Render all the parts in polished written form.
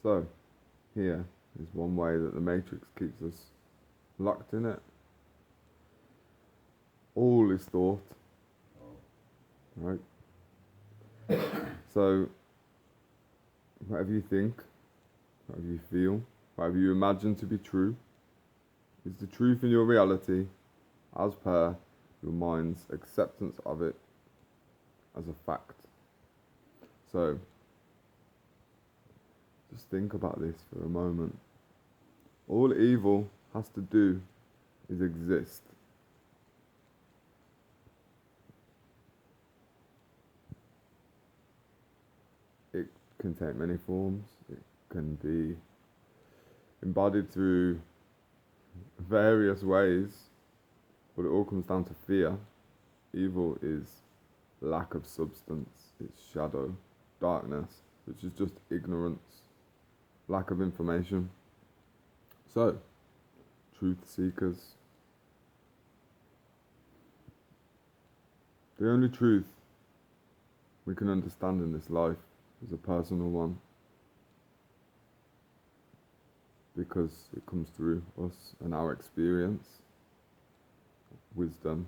So, here is one way that the Matrix keeps us locked in it. All is thought, right? So, whatever you think, whatever you feel, whatever you imagine to be true, is the truth in your reality as per your mind's acceptance of it as a fact. So, just think about this for a moment. All evil has to do is exist. It can take many forms. It can be embodied through various ways, but it all comes down to fear. Evil is lack of substance, it's shadow, darkness, which is just ignorance, lack of information. So, truth seekers, the only truth we can understand in this life is a personal one, because it comes through us and our experience, wisdom.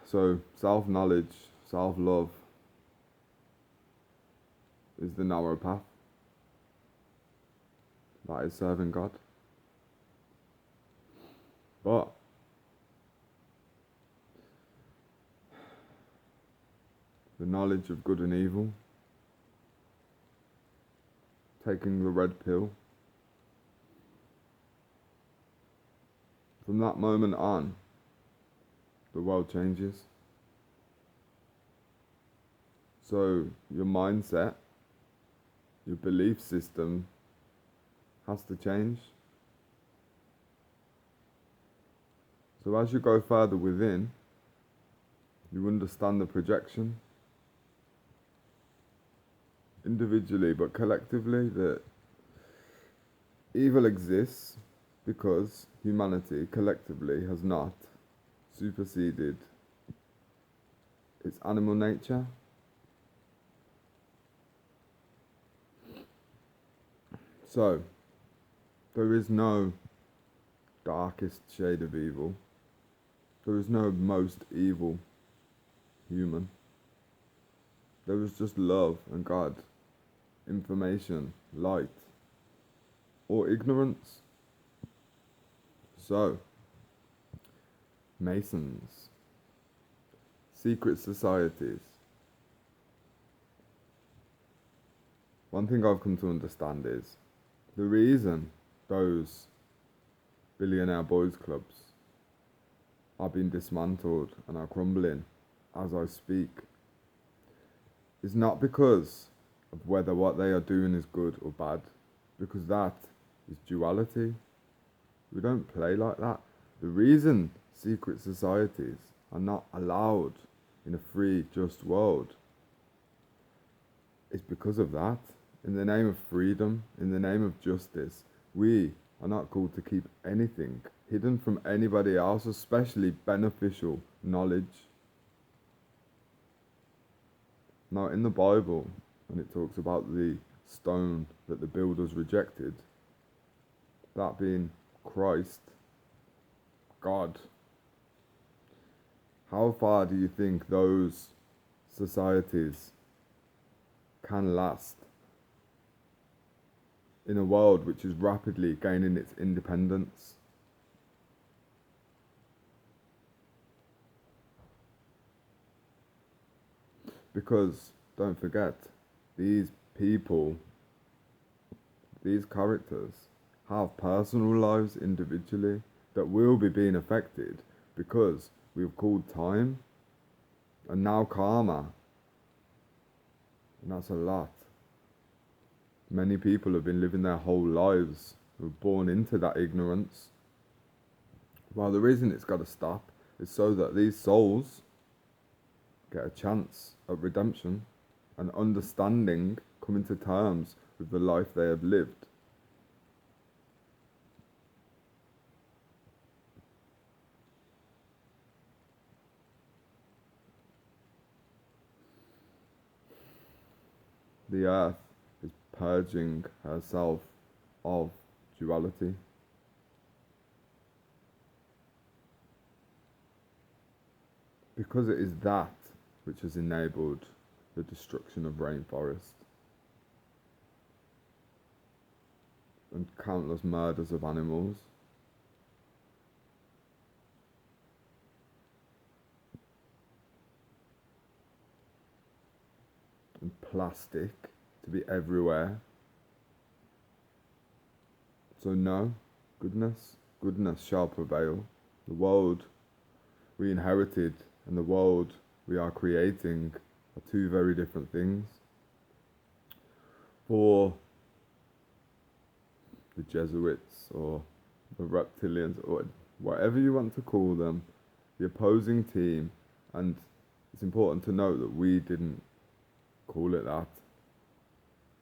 So self-knowledge, self-love is the narrow path. That is serving God. But the knowledge of good and evil, taking the red pill, from that moment on, the world changes. So your mindset, your belief system has to change. So as you go further within, you understand the projection, individually but collectively, that evil exists because humanity collectively has not superseded its animal nature. So, there is no darkest shade of evil. There is no most evil human. There is just love and God, information, light, or ignorance. So, Masons, secret societies. One thing I've come to understand is the reason those billionaire boys clubs are being dismantled and are crumbling as I speak is not because of whether what they are doing is good or bad, because that is duality. We don't play like that. The reason secret societies are not allowed in a free, just world is because of that. In the name of freedom, in the name of justice, we are not called to keep anything hidden from anybody else, especially beneficial knowledge. Now, in the Bible, when it talks about the stone that the builders rejected, that being Christ, God, how far do you think those societies can last in a world which is rapidly gaining its independence? Because, don't forget, these people, these characters, have personal lives individually that will be being affected because we've called time and now karma. And that's a lot. Many people have been living their whole lives, who were born into that ignorance. Well, the reason it's got to stop is so that these souls get a chance at redemption and understanding, coming to terms with the life they have lived. The earth is purging herself of duality. Because it is that which has enabled the destruction of rainforest and countless murders of animals. And plastic to be everywhere. So no, goodness shall prevail. The world we inherited and the world we are creating are two very different things. For the Jesuits or the reptilians or whatever you want to call them, the opposing team, and it's important to note that we didn't call it that.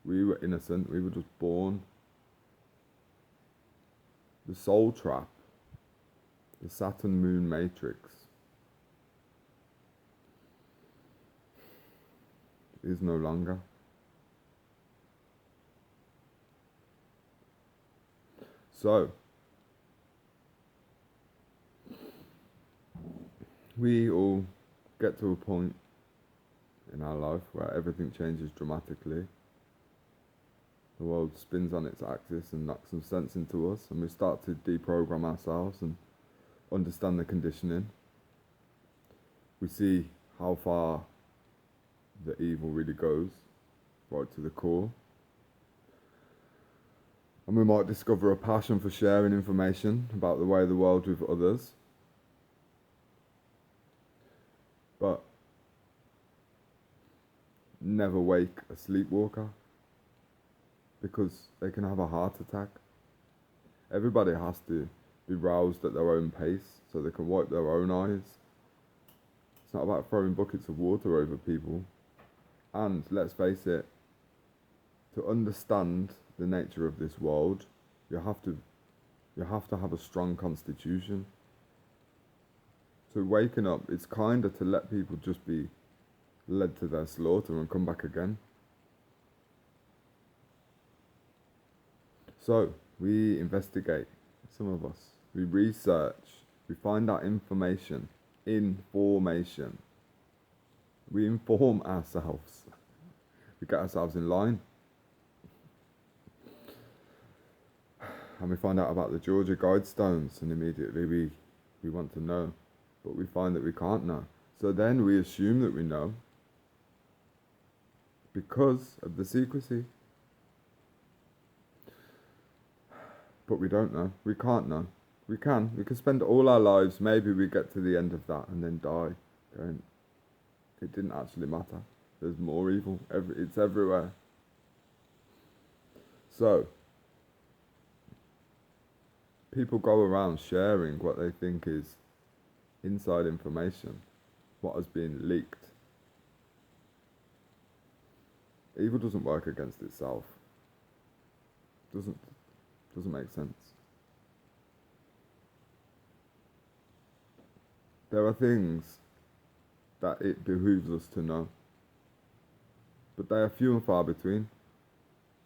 We were innocent, we were just born. The soul trap, the Saturn Moon matrix, is no longer. So, we all get to a point in our life where everything changes dramatically. The world spins on its axis and knocks some sense into us, and we start to deprogram ourselves and understand the conditioning. We see how far the evil really goes, right to the core. And we might discover a passion for sharing information about the way of the world with others. But never wake a sleepwalker, because they can have a heart attack. Everybody has to be roused at their own pace so they can wipe their own eyes. It's not about throwing buckets of water over people. And let's face it, to understand the nature of this world, you have to have a strong constitution. So waking up, it's kind of to let people just be led to their slaughter and come back again. So we investigate, some of us, we research, we find out information, we inform ourselves, we get ourselves in line. And we find out about the Georgia Guidestones, and immediately we want to know, but we find that we can't know. So then we assume that we know because of the secrecy. But we don't know. We can't know. We can spend all our lives, maybe we get to the end of that and then die. Going, it didn't actually matter. There's more evil. It's everywhere. So people go around sharing what they think is inside information, what has been leaked. Evil doesn't work against itself. Doesn't make sense. There are things that it behooves us to know, but they are few and far between.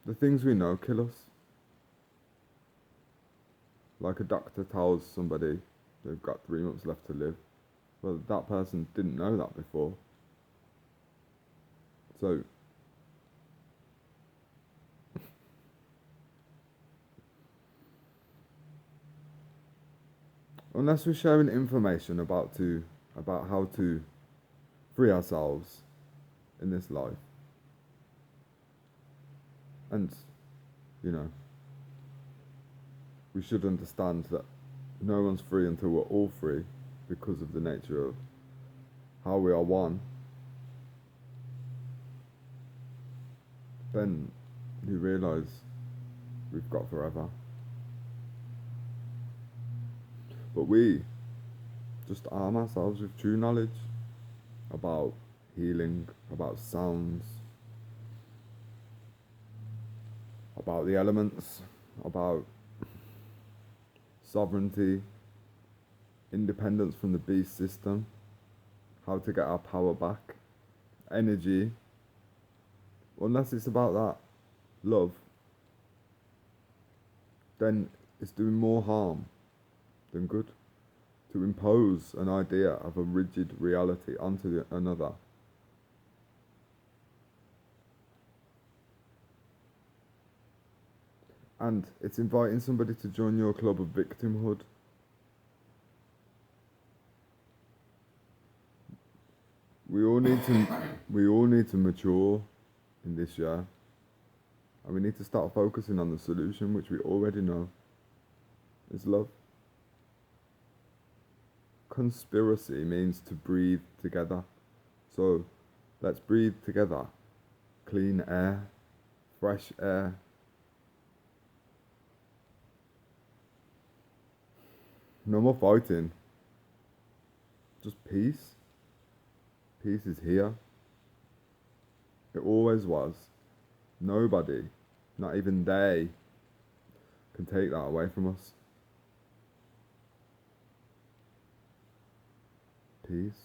The things we know kill us. Like a doctor tells somebody they've got 3 months left to live. Well, that person didn't know that before. So, unless we're sharing information about how to free ourselves in this life, and we should understand that no one's free until we're all free, because of the nature of how we are one, then you realise we've got forever. But we just arm ourselves with true knowledge about healing, about sounds, about the elements, about sovereignty, independence from the beast system, how to get our power back, energy, Unless it's about that love, then it's doing more harm than good to impose an idea of a rigid reality onto another. And it's inviting somebody to join your club of victimhood. We all need to we all need to mature in this year. And we need to start focusing on the solution, which we already know is love. Conspiracy means to breathe together. So let's breathe together. Clean air, fresh air. No more fighting. Just peace. Peace is here. It always was. Nobody, not even they, can take that away from us. Peace.